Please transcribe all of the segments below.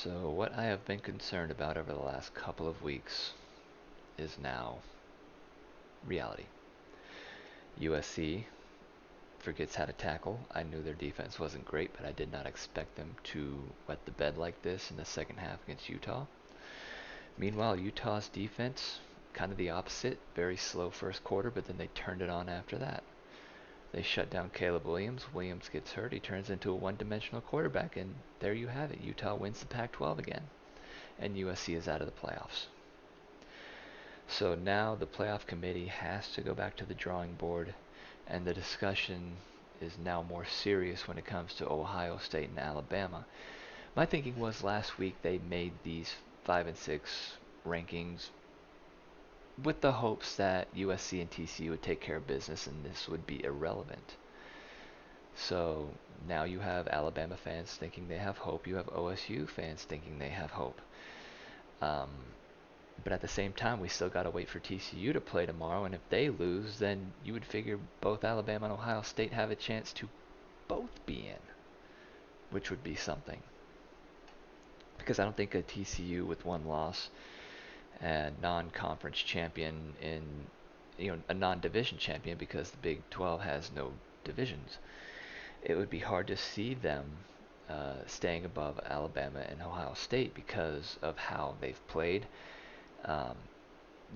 So, what I have been concerned about over the last couple of weeks is now reality. USC forgets how to tackle. I knew their defense wasn't great, but I did not expect them to wet the bed like this in the second half against Utah. Meanwhile, Utah's defense, kind of the opposite, very slow first quarter, but then they turned it on after that. They shut down Caleb Williams. Williams gets hurt. He turns into a one-dimensional quarterback, and there you have it. Utah wins the Pac-12 again, and USC is out of the playoffs. So now the playoff committee has to go back to the drawing board, and the discussion is now more serious when it comes to Ohio State and Alabama. My thinking was last week they made these 5 and 6 rankings with the hopes that USC and TCU would take care of business and this would be irrelevant. So now you have Alabama fans thinking they have hope. You have OSU fans thinking they have hope. Um, but at the same time, we still got to wait for TCU to play tomorrow. And if they lose, then you would figure both Alabama and Ohio State have a chance to both be in, which would be something. Because I don't think a TCU with one loss and non-conference champion in, a non-division champion because the Big 12 has no divisions. It would be hard to see them staying above Alabama and Ohio State because of how they've played. Um,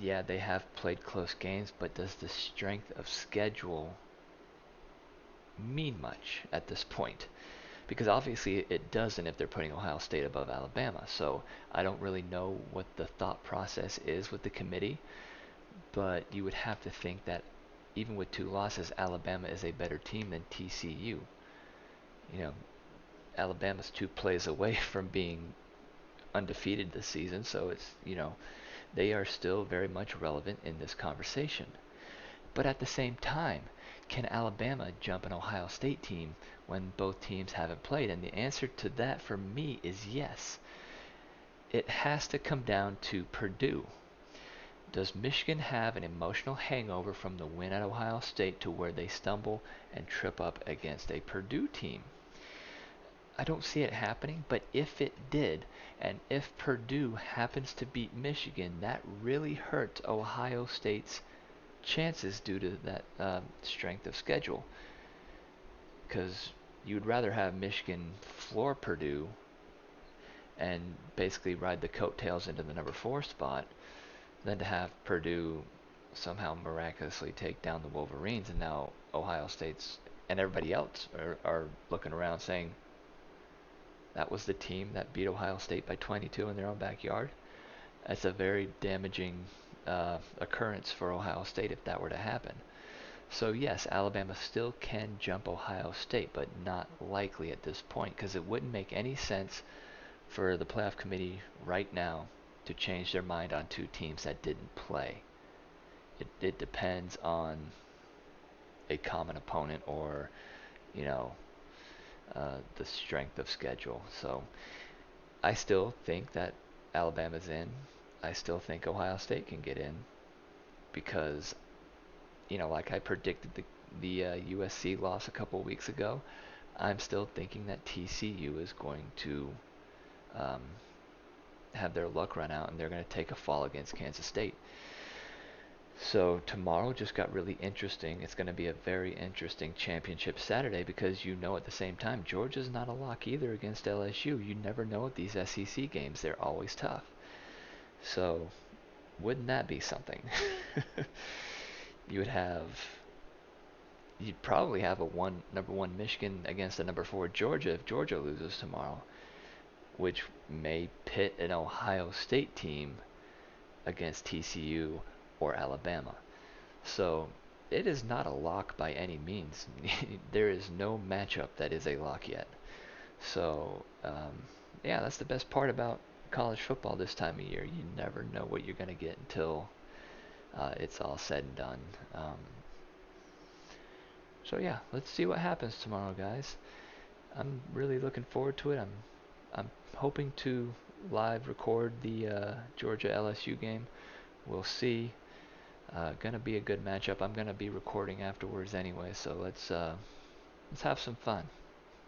yeah, they have played close games, but does the strength of schedule mean much at this point? Because obviously it doesn't if they're putting Ohio State above Alabama. So I don't really know what the thought process is with the committee, but you would have to think that even with 2 losses, Alabama is a better team than TCU. You know, Alabama's 2 plays away from being undefeated this season, so they are still very much relevant in this conversation. But at the same time, can Alabama jump an Ohio State team when both teams haven't played? And the answer to that for me is yes. It has to come down to Purdue. Does Michigan have an emotional hangover from the win at Ohio State to where they stumble and trip up against a Purdue team? I don't see it happening, but if it did, and if Purdue happens to beat Michigan, that really hurts Ohio State's chances due to that strength of schedule. Because you'd rather have Michigan floor Purdue and basically ride the coattails into the number 4 spot than to have Purdue somehow miraculously take down the Wolverines, and now Ohio State's and everybody else are looking around saying, that was the team that beat Ohio State by 22 in their own backyard. That's a very damaging occurrence for Ohio State if that were to happen. So yes, Alabama still can jump Ohio State, but not likely at this point because it wouldn't make any sense for the playoff committee right now to change their mind on 2 teams that didn't play. It depends on a common opponent or, you know, the strength of schedule. So I still think that Alabama's in. I still think Ohio State can get in because, like I predicted the USC loss a couple weeks ago, I'm still thinking that TCU is going to um, have their luck run out and they're going to take a fall against Kansas State. So tomorrow just got really interesting. It's going to be a very interesting championship Saturday because at the same time Georgia's not a lock either against LSU. You never know with these SEC games. They're always tough. So wouldn't that be something? you would have you'd probably have number 1 Michigan against a number 4 Georgia if Georgia loses tomorrow, which may pit an Ohio State team against TCU or Alabama. So it is not a lock by any means. There is no matchup that is a lock yet. So yeah, that's the best part about college football this time of year. You never know what you're going to get until it's all said and done. So yeah, let's see what happens tomorrow, guys. I'm really looking forward to it. I'm hoping to live record the Georgia LSU game. We'll see. Gonna be a good matchup. I'm gonna be recording afterwards anyway, so let's have some fun.